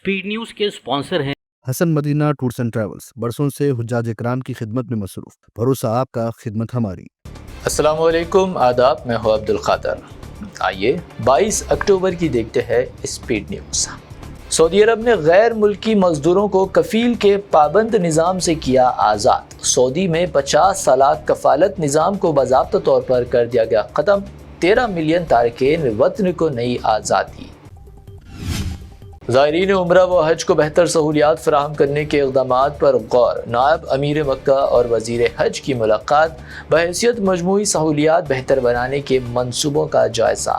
Speed news के sponsor हैं Hasan Madina tours and travels, बरसों से हुज्जाज इकराम की खिदमत में मसरूफ। भरोसा आपका, खिदमत हमारी। अस्सलाम वालेकुम, आदाब। मैं हूं अब्दुल खादर। आइए 22 अक्टूबर की देखते हैं स्पीड न्यूज़। सऊदी अरब ने गैर मुल्की मजदूरों को कफील के पाबंद निज़ाम से किया आज़ाद। सऊदी में 50 साल कफालत निज़ाम को बाज़ाब्ता तौर पर कर दिया गया ख़त्म। 13 मिलियन तारकीन वतन को नई आज़ादी। ज़ायरीन उम्रा व हज को बेहतर सहूलियात फराहम करने के इक़दामात पर गौर। नायब अमीर मक्का और वज़ीर हज की मुलाकात। बहैसियत मजमूई सहूलियात बेहतर बनाने के मंसूबों का जायज़ा।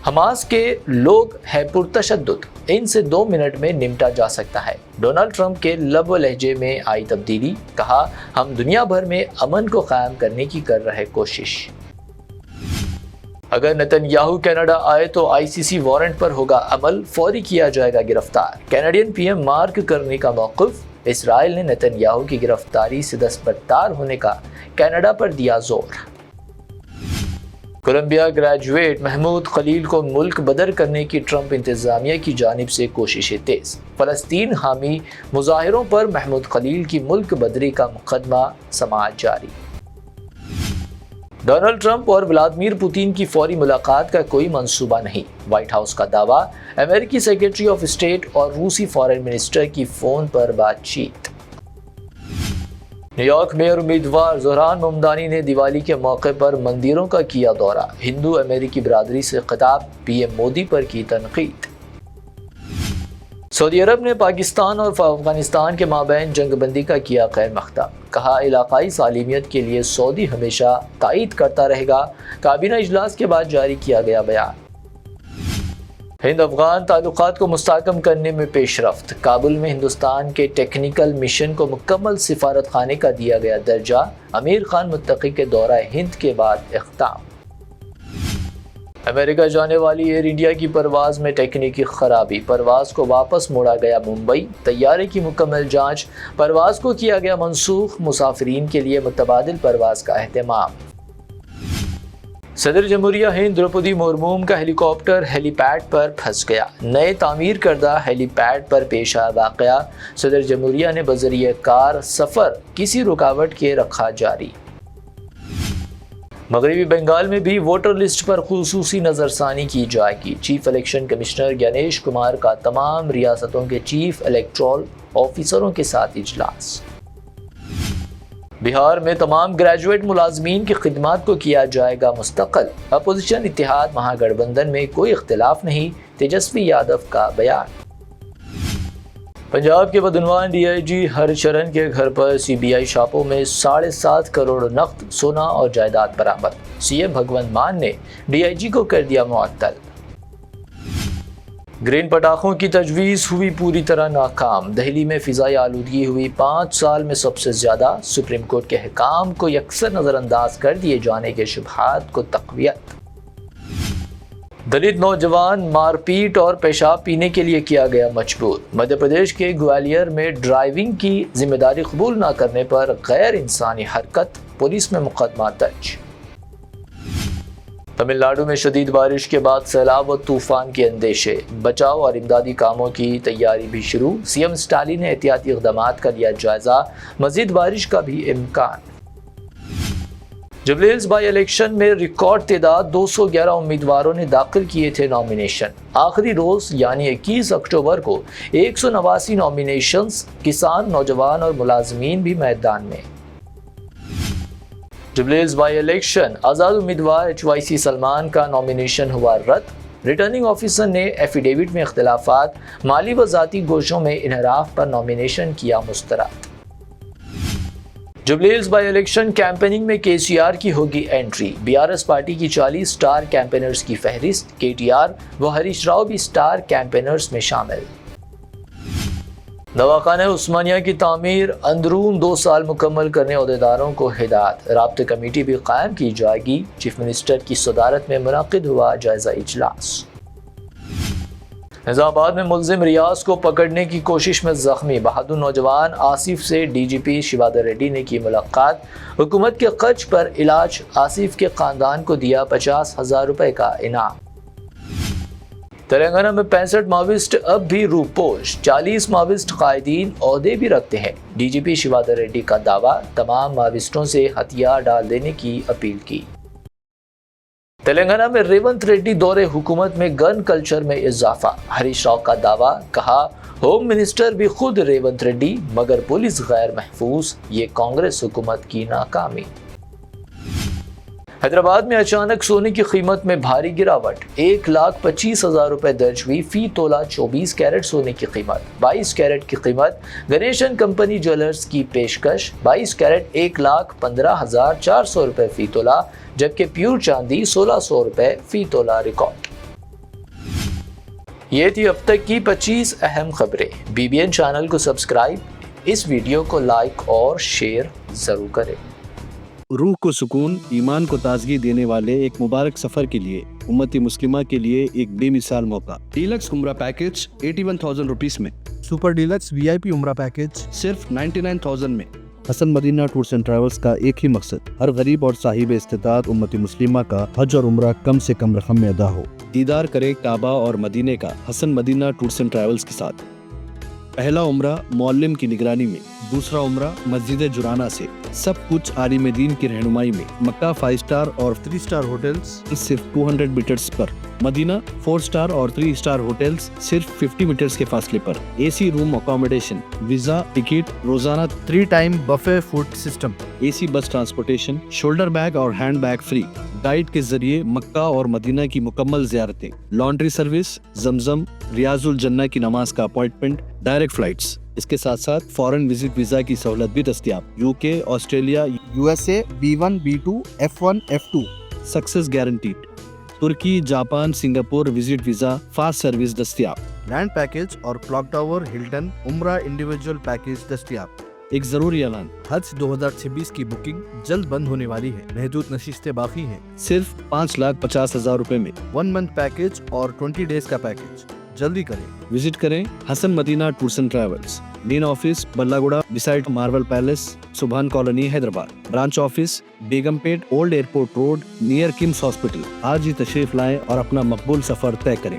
हमास के लोग है पुरतशद्दुद, इनसे 2 मिनट में निपटा जा सकता है। डोनाल्ड ट्रंप के लब व लहजे में आई तब्दीली। कहा, हम दुनिया भर में अमन को कायम करने की कर रहे कोशिश। अगर नेतन्याहू कनाडा आए तो आईसीसी वारंट पर होगा अमल, फौरी किया जाएगा गिरफ्तार। कैनेडियन पीएम मार्क करने का मौक़िफ़। इसराइल ने नेतन्याहू की गिरफ्तारी से दस्तबरदार होने का कनाडा पर दिया जोर। कोलंबिया ग्रेजुएट महमूद खलील को मुल्क बदर करने की ट्रंप इंतज़ामिया की जानिब से कोशिशें तेज़। फ़लस्तीन हामी मुजाहिरों पर महमूद खलील की मुल्क बदरी का मुकदमा समाअत जारी। डोनाल्ड ट्रंप और व्लादिमीर पुतिन की फौरी मुलाकात का कोई मंसूबा नहीं, व्हाइट हाउस का दावा। अमेरिकी सेक्रेटरी ऑफ स्टेट और रूसी फॉरेन मिनिस्टर की फ़ोन पर बातचीत। न्यूयॉर्क मेयर उम्मीदवार ज़ोहरान ममदानी ने दिवाली के मौके पर मंदिरों का किया दौरा। हिंदू अमेरिकी बिरादरी से खिताब, पीएम मोदी पर की तनकीद। सऊदी अरब ने पाकिस्तान और अफगानिस्तान के माबैन जंगबंदी का किया खैर मख्ताम। कहा, इलाकाई सालिमियत के लिए सऊदी हमेशा तायीद करता रहेगा। काबीना इजलास के बाद जारी किया गया बयान। हिंद अफगान ताल्लुकात को मुस्तहकम करने में पेशरफ्त। काबुल में हिंदुस्तान के टेक्निकल मिशन को मुकम्मल सिफारत खाने का दिया गया दर्जा। आमिर खान मुत्तकी के दौरा हिंद के बाद इख्ताम। अमेरिका जाने वाली एयर इंडिया की परवाज़ में टेक्निकी खराबी, परवाज़ को वापस मोड़ा गया मुंबई। तैयारे की मुकम्मल जांच, परवाज़ को किया गया मनसूख। मुसाफिरीन के लिए मुतबादिल परवाज़ का एहतमाम। सदर जमहूरिया हिंद द्रौपदी मुर्मू का हेलीकॉप्टर हेलीपैड पर फंस गया। नए तामीर करदा हेलीपैड पर पेश आया वाक़या। सदर जमहूरिया ने बज़रिए कार सफ़र किसी रुकावट के रखा जारी। मगरबी बंगाल में भी वोटर लिस्ट पर खुसूसी नज़रसानी की जाएगी। Chief election commissioner Gyanesh Kumar का तमाम रियासतों के चीफ इलेक्टोरल ऑफिसरों के साथ इजलास। बिहार में तमाम ग्रेजुएट मुलाजमीन की खिदमात को किया जाएगा मुस्तक़ल। अपोजिशन इत्तेहाद महागठबंधन में कोई इख्तिलाफ नहीं, तेजस्वी यादव का बयान। पंजाब के बदनवान डीआईजी हरचरण के घर पर सीबीआई छापों में 7.5 करोड़ नकद, सोना और जायदाद बरामद। सीएम भगवंत मान ने डीआईजी को कर दिया मुअत्तल। ग्रीन पटाखों की तजवीज़ हुई पूरी तरह नाकाम। दिल्ली में फ़िज़ाई आलूदगी हुई 5 साल में सबसे ज़्यादा। सुप्रीम कोर्ट के अहकाम को यकसर नज़रअंदाज कर दिए जाने के शुबहात को तक़वियत। दलित नौजवान मारपीट और पेशाब पीने के लिए किया गया मजबूर। मध्य प्रदेश के ग्वालियर में ड्राइविंग की जिम्मेदारी कबूल न करने पर गैर इंसानी हरकत, पुलिस में मुकदमा दर्ज। तमिलनाडु में शदीद बारिश के बाद सैलाब व तूफान के अंदेशे, बचाव और इमदादी कामों की तैयारी भी शुरू। सीएम स्टालिन ने एहतियाती इक़दामात का लिया जायजा, मजीद बारिश का भी इम्कान। जुबली हिल्स बाई इलेक्शन में रिकॉर्ड तादाद 211 उम्मीदवारों ने दाखिल किए थे नॉमिनेशन। आखिरी रोज यानी 21 अक्टूबर को 189 नॉमिनेशंस। किसान, नौजवान और मुलाजमीन भी मैदान में। जुबली हिल्स बाई इलेक्शन, आज़ाद उम्मीदवार HYC सलमान का नॉमिनेशन हुआ रद्द। रिटर्निंग ऑफिसर ने एफिडेविट में इख्तिलाफात, माली व ज़ाती गोशों में इनहराफ पर नॉमिनेशन किया मुस्तरद। Jubilee Hills by election campaigning में केसीआर की होगी एंट्री। बीआरएस पार्टी की 40 स्टार कैंपेनर्स की फहरिस्त। केटीआर व हरीश राव भी स्टार कैंपेनर्स में शामिल। दवाखाना उस्मानिया की तामीर अंदरून 2 साल मुकम्मल करने अहदेदारों को हिदायत। राब्ते कमेटी भी कायम की जाएगी। चीफ मिनिस्टर की सदारत में मुनक़िद हुआ जायजा इजलास। निज़ामाबाद में मुलजिम रियाज को पकड़ने की कोशिश में जख्मी बहादुर नौजवान आसिफ से डीजीपी शिवादर रेड्डी ने की मुलाकात। हुकूमत के खर्च पर इलाज, आसिफ के खानदान को दिया 50,000 रुपए का इनाम। تلنگانہ میں 65 ماویسٹ اب بھی روپوش، 40 ماویسٹ قائدین عہدے بھی رکھتے ہیں۔ ڈی جی پی شیوادر ریڈی کا دعویٰ، تمام ماویسٹوں سے ہتھیار ڈال دینے کی اپیل کی۔ تلنگانہ میں ریونت ریڈی دور حکومت میں گن کلچر میں اضافہ، ہریش راؤ کا دعویٰ، کہا ہوم منسٹر بھی خود ریونت ریڈی مگر پولیس غیر محفوظ، یہ کانگریس حکومت کی ناکامی۔ حیدرآباد میں اچانک سونے کی قیمت میں بھاری گراوٹ، 1,25,000 روپے درج ہوئی فی تولہ 24 کیرٹ سونے کی قیمت۔ 22 کیرٹ کی قیمت گنیش اینڈ کمپنی جویلرز کی پیشکش 22 کیرٹ 1,15,400 روپے فی تولہ، جبکہ پیور چاندی 1,600 روپے فی تولہ ریکارڈ۔ یہ تھی اب تک کی 25 اہم خبریں۔ BBN چینل کو سبسکرائب، اس ویڈیو کو لائک اور شیئر ضرور کریں۔ روح کو سکون، ایمان کو تازگی دینے والے ایک مبارک سفر کے لیے امتی مسلمہ کے لیے ایک بے مثال موقع۔ ڈیلکس عمرہ پیکج 81,000 روپیس میں، سپر ڈیلکس VIP عمرہ پیکج صرف 99,000 میں۔ حسن مدینہ ٹورز اینڈ ٹریولز کا ایک ہی مقصد، ہر غریب اور صاحب استطاعت امتی مسلمہ کا حج اور عمرہ کم سے کم رقم میں ادا ہو۔ دیدار کرے کعبہ اور مدینے کا حسن مدینہ ٹورز اینڈ ٹریولز کے ساتھ۔ پہلا عمرہ معلم کی نگرانی میں، دوسرا عمرہ مسجد جرانہ سے، سب کچھ عالم دین کی رہنمائی میں۔ مکہ 5 سٹار اور 3 سٹار ہوٹلز صرف 200 میٹرز پر، مدینہ 4 سٹار اور 3 سٹار ہوٹلز صرف 50 میٹرز کے فاصلے پر۔ AC room accommodation, visa, ticket, روزانہ 3 time buffet food system, AC bus transportation, shoulder bag اور ہینڈ بیگ فری، گائیڈ کے ذریعے مکہ اور مدینہ کی مکمل زیارتیں، لانڈری سروس، زمزم، ریاض الجنہ کی نماز کا اپوائنٹمنٹ، ڈائریکٹ فلائٹس۔ اس کے ساتھ ساتھ فارن وزٹ ویزا کی سہولت بھی دستیاب۔ UK، Australia, USA B1 B2 F1 F2 success guaranteed. Turkey, Japan, Singapore visit visa fast service دستیاب۔ لینڈ پیکج اور کلاک ٹاور ہلٹن عمرہ انڈیویجول پیکج دستیاب۔ ایک ضروری اعلان، حج 2026 کی بکنگ جلد بند ہونے والی ہے، محدود نشستیں باقی ہیں۔ صرف 5,50,000 روپے میں 1 منتھ پیکج اور 20 ڈیز کا پیکج، جلدی کریں۔ وزٹ کریں Hasan Madina tours and travels, main office Balagoda beside Marvel palace, Subhan colony, Hyderabad. Branch office Begumpet, old airport road, near KIMS hospital. آج ہی تشریف لائیں اور اپنا مقبول سفر طے کریں۔